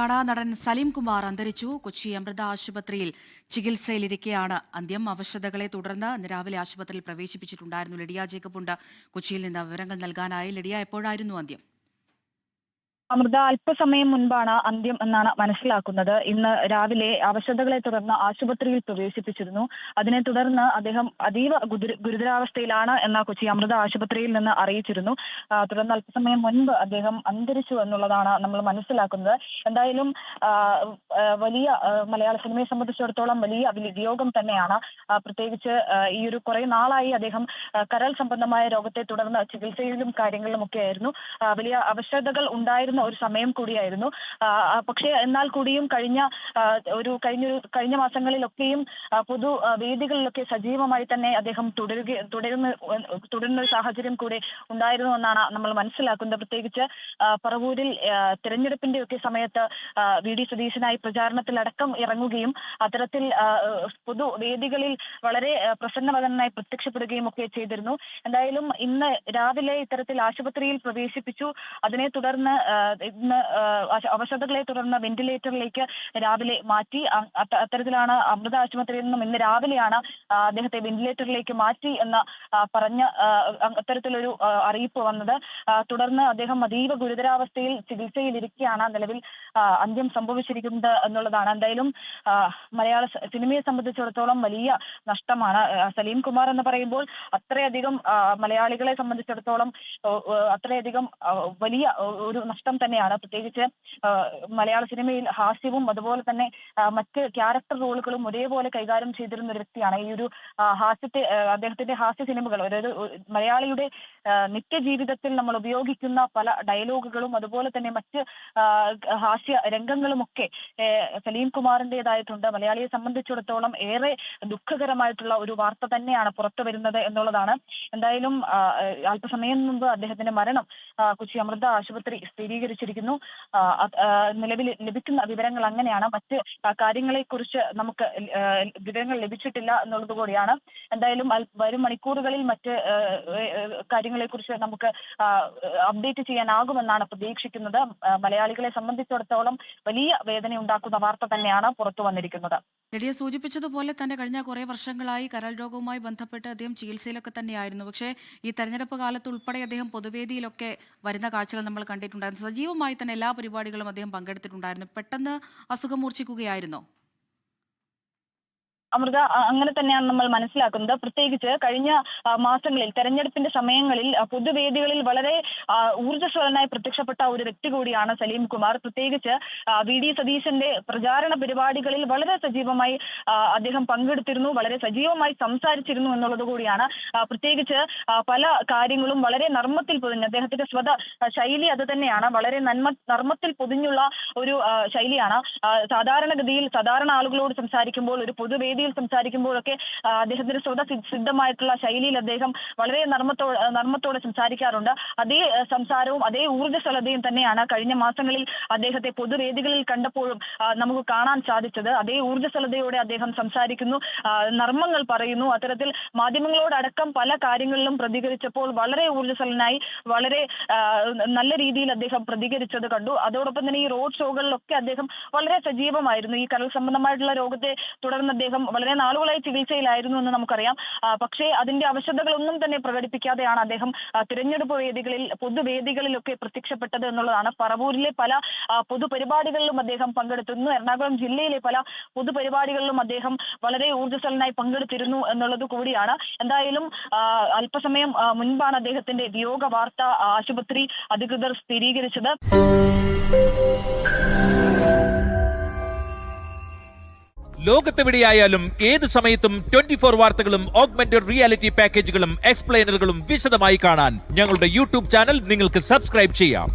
നടൻ സലീം കുമാർ അന്തരിച്ചു. കൊച്ചി അമൃത ആശുപത്രിയിൽ ചികിത്സയിലിരിക്കെയാണ് അന്ത്യം. അവശതകളെ തുടർന്ന് ഇന്ന് രാവിലെ ആശുപത്രിയിൽ പ്രവേശിപ്പിച്ചിട്ടുണ്ടായിരുന്നു. ലിഡിയ ജേക്കബ് ഉണ്ട് കൊച്ചിയിൽ നിന്ന് വിവരങ്ങൾ നൽകാനായി. ലിഡിയ, എപ്പോഴായിരുന്നു അന്ത്യം? അമൃത, അല്പസമയം മുൻപാണ് അന്ത്യം എന്നാണ് മനസ്സിലാക്കുന്നത്. ഇന്ന് രാവിലെ അവശതകളെ തുടർന്ന് ആശുപത്രിയിൽ പ്രവേശിപ്പിച്ചിരുന്നു. അതിനെ തുടർന്ന് അദ്ദേഹം അതീവ ഗുരുതരാവസ്ഥയിലാണ് എന്ന കൊച്ചി അമൃത ആശുപത്രിയിൽ നിന്ന് അറിയിച്ചിരുന്നു. തുടർന്ന് അല്പസമയം മുൻപ് അദ്ദേഹം അന്തരിച്ചു എന്നുള്ളതാണ് നമ്മൾ മനസ്സിലാക്കുന്നത്. എന്തായാലും വലിയ മലയാള സിനിമയെ സംബന്ധിച്ചിടത്തോളം വലിയ വിയോഗം തന്നെയാണ്. പ്രത്യേകിച്ച് ഈ ഒരു കുറെ നാളായി അദ്ദേഹം കരൾ സംബന്ധമായ രോഗത്തെ തുടർന്ന് ചികിത്സയിലും കാര്യങ്ങളിലും ഒക്കെ ആയിരുന്നു. വലിയ അവശതകൾ ഉണ്ടായിരുന്ന ഒരു സമയം കൂടിയായിരുന്നു. പക്ഷേ എന്നാൽ കൂടിയും കഴിഞ്ഞ മാസങ്ങളിലൊക്കെയും പൊതു വേദികളിലൊക്കെ സജീവമായി തന്നെ അദ്ദേഹം തുടരുന്ന ഒരു സാഹചര്യം കൂടെ ഉണ്ടായിരുന്നു എന്നാണ് നമ്മൾ മനസ്സിലാക്കുന്നത്. പ്രത്യേകിച്ച് പറവൂരിൽ തിരഞ്ഞെടുപ്പിന്റെ ഒക്കെ സമയത്ത് വി.ഡി. സതീശനായി പ്രചാരണത്തിലടക്കം ഇറങ്ങുകയും അത്തരത്തിൽ പൊതുവേദികളിൽ വളരെ പ്രസന്നവദനായി പ്രത്യക്ഷപ്പെടുകയും ഒക്കെ ചെയ്തിരുന്നു. എന്തായാലും ഇന്ന് രാവിലെ ഇത്തരത്തിൽ ആശുപത്രിയിൽ പ്രവേശിപ്പിച്ചു. അതിനെ തുടർന്ന് ഇന്ന് അവശതകളെ തുടർന്ന് വെന്റിലേറ്ററിലേക്ക് രാവിലെ മാറ്റി. അത്തരത്തിലാണ് അമൃത ആശുപത്രിയിൽ നിന്നും ഇന്ന് രാവിലെയാണ് അദ്ദേഹത്തെ വെന്റിലേറ്ററിലേക്ക് മാറ്റി എന്ന് പറഞ്ഞ് അത്തരത്തിലൊരു അറിയിപ്പ് വന്നത്. തുടർന്ന് അദ്ദേഹം അതീവ ഗുരുതരാവസ്ഥയിൽ ചികിത്സയിലിരിക്കെയാണ് നിലവിൽ അന്ത്യം സംഭവിച്ചിരിക്കുന്നത് എന്നുള്ളതാണ്. എന്തായാലും മലയാള സിനിമയെ സംബന്ധിച്ചിടത്തോളം വലിയ നഷ്ടമാണ്. സലീം കുമാർ എന്ന് പറയുമ്പോൾ അത്രയധികം മലയാളികളെ സംബന്ധിച്ചിടത്തോളം അത്രയധികം വലിയ ഒരു നഷ്ടം തന്നെയാണ്. പ്രത്യേകിച്ച് മലയാള സിനിമയിൽ ഹാസ്യവും അതുപോലെ തന്നെ മറ്റ് ക്യാരക്ടർ റോളുകളും ഒരേപോലെ കൈകാര്യം ചെയ്തിരുന്ന ഒരു വ്യക്തിയാണ്. ഈ ഒരു അദ്ദേഹത്തിന്റെ ഹാസ്യ സിനിമകൾ, അതായത് മലയാളിയുടെ നിത്യജീവിതത്തിൽ നമ്മൾ ഉപയോഗിക്കുന്ന പല ഡയലോഗുകളും അതുപോലെ തന്നെ മറ്റ് ഹാസ്യ രംഗങ്ങളുമൊക്കെ സലീം കുമാറിൻ്റെതായിട്ടുണ്ട്. മലയാളിയെ സംബന്ധിച്ചിടത്തോളം ഏറെ ദുഃഖകരമായിട്ടുള്ള ഒരു വാർത്ത തന്നെയാണ് പുറത്തു വരുന്നത് എന്നുള്ളതാണ്. എന്തായാലും അല്പസമയം മുമ്പ് അദ്ദേഹത്തിന്റെ മരണം കൊച്ചി അമൃത ആശുപത്രി സ്ഥിരീകരിച്ചിരിക്കുന്നു. നിലവിൽ ലഭിക്കുന്ന വിവരങ്ങൾ അങ്ങനെയാണ്. മറ്റ് കാര്യങ്ങളെ കുറിച്ച് നമുക്ക് വിവരങ്ങൾ ലഭിച്ചിട്ടില്ല എന്നുള്ളത് കൂടിയാണ്. എന്തായാലും വരും മണിക്കൂറുകളിൽ മറ്റ് കാര്യങ്ങളെ കുറിച്ച് നമുക്ക് അപ്ഡേറ്റ് ചെയ്യാനാകുമെന്നാണ് പ്രതീക്ഷിക്കുന്നത്. മലയാളികളെ സംബന്ധിച്ചിടത്തോളം വലിയ വേദന ഉണ്ടാക്കുന്ന വാർത്ത തന്നെയാണ് പുറത്തു വന്നിരിക്കുന്നത്. ലിഡിയ സൂചിപ്പിച്ചതുപോലെ തന്നെ കഴിഞ്ഞ കുറെ വർഷങ്ങളായി കരൾ രോഗവുമായി ബന്ധപ്പെട്ട് അദ്ദേഹം ചികിത്സയിലൊക്കെ തന്നെയായിരുന്നു. പക്ഷേ ഈ തെരഞ്ഞെടുപ്പ് കാലത്ത് ഉൾപ്പെടെ അദ്ദേഹം പൊതുവേദിയിലൊക്കെ വരുന്ന കാഴ്ചകൾ നമ്മൾ കണ്ടിട്ടുണ്ടായിരുന്നു. സജീവമായി തന്നെ എല്ലാ പരിപാടികളും അദ്ദേഹം പങ്കെടുത്തിട്ടുണ്ടായിരുന്നു. പെട്ടെന്ന് അസുഖം മൂർച്ഛിക്കുകയായിരുന്നോ? അമൃത, അങ്ങനെ തന്നെയാണ് നമ്മൾ മനസ്സിലാക്കുന്നത്. പ്രത്യേകിച്ച് കഴിഞ്ഞ മാസങ്ങളിൽ തെരഞ്ഞെടുപ്പിന്റെ സമയങ്ങളിൽ പൊതുവേദികളിൽ വളരെ ഊർജ്ജസ്വലനായി പ്രത്യക്ഷപ്പെട്ട ഒരു വ്യക്തി കൂടിയാണ് സലീം കുമാർ. പ്രത്യേകിച്ച് വി.ഡി. സതീശന്റെ പ്രചാരണ പരിപാടികളിൽ വളരെ സജീവമായി അദ്ദേഹം പങ്കെടുത്തിരുന്നു, വളരെ സജീവമായി സംസാരിച്ചിരുന്നു എന്നുള്ളത് കൂടിയാണ്. പ്രത്യേകിച്ച് പല കാര്യങ്ങളും വളരെ നർമ്മത്തിൽ പൊതിഞ്ഞ് അദ്ദേഹത്തിന്റെ സ്വത ശൈലി അത് തന്നെയാണ്. വളരെ നർമ്മത്തിൽ പൊതിഞ്ഞുള്ള ഒരു ശൈലിയാണ്. സാധാരണഗതിയിൽ സാധാരണ ആളുകളോട് സംസാരിക്കുമ്പോൾ, ഒരു പൊതുവേദി സംസാരിക്കുമ്പോഴൊക്കെ അദ്ദേഹത്തിന്റെ സ്വതസിദ്ധമായിട്ടുള്ള ശൈലിയിൽ അദ്ദേഹം വളരെ നർമ്മത്തോടെ സംസാരിക്കാറുണ്ട്. അതേ സംസാരവും അതേ ഊർജ്ജസ്വലതയും തന്നെയാണ് കഴിഞ്ഞ മാസങ്ങളിൽ അദ്ദേഹത്തെ പൊതുവേദികളിൽ കണ്ടപ്പോഴും നമുക്ക് കാണാൻ സാധിച്ചത്. അതേ ഊർജ്ജസ്വലതയോടെ അദ്ദേഹം സംസാരിക്കുന്നു, നർമ്മങ്ങൾ പറയുന്നു. അത്തരത്തിൽ മാധ്യമങ്ങളോടടക്കം പല കാര്യങ്ങളിലും പ്രതികരിച്ചപ്പോൾ വളരെ ഊർജ്ജസ്വലനായി വളരെ നല്ല രീതിയിൽ അദ്ദേഹം പ്രതികരിച്ചത് കണ്ടു. അതോടൊപ്പം തന്നെ ഈ റോഡ് ഷോകളിലൊക്കെ അദ്ദേഹം വളരെ സജീവമായിരുന്നു. ഈ കരൾ സംബന്ധമായിട്ടുള്ള രോഗത്തെ തുടർന്ന് അദ്ദേഹം വളരെ നാളുകളായി ചികിത്സയിലായിരുന്നു എന്ന് നമുക്കറിയാം. പക്ഷേ അതിന്റെ അവശതകളൊന്നും തന്നെ പ്രകടിപ്പിക്കാതെയാണ് അദ്ദേഹം തിരഞ്ഞെടുപ്പ് വേദികളിൽ പൊതുവേദികളിലൊക്കെ പ്രത്യക്ഷപ്പെട്ടത് എന്നുള്ളതാണ്. പറവൂരിലെ പല പൊതുപരിപാടികളിലും അദ്ദേഹം പങ്കെടുത്തിരുന്നു. എറണാകുളം ജില്ലയിലെ പല പൊതുപരിപാടികളിലും അദ്ദേഹം വളരെ ഊർജ്ജസ്വലനായി പങ്കെടുത്തിരുന്നു എന്നുള്ളത് കൂടിയാണ്. എന്തായാലും അല്പസമയം മുൻപാണ് അദ്ദേഹത്തിന്റെ വിയോഗ വാർത്ത ആശുപത്രി അധികൃതർ സ്ഥിരീകരിച്ചത്. ലോകത്തെവിടെയായാലും ഏത് സമയത്തും 24 വാർത്തകളും ഓഗ്മെന്റഡ് റിയാലിറ്റി പാക്കേജുകളും എക്സ്പ്ലെയിനറുകളും വിശദമായി കാണാൻ ഞങ്ങളുടെ യൂട്യൂബ് ചാനൽ നിങ്ങൾക്ക് സബ്സ്ക്രൈബ് ചെയ്യാം.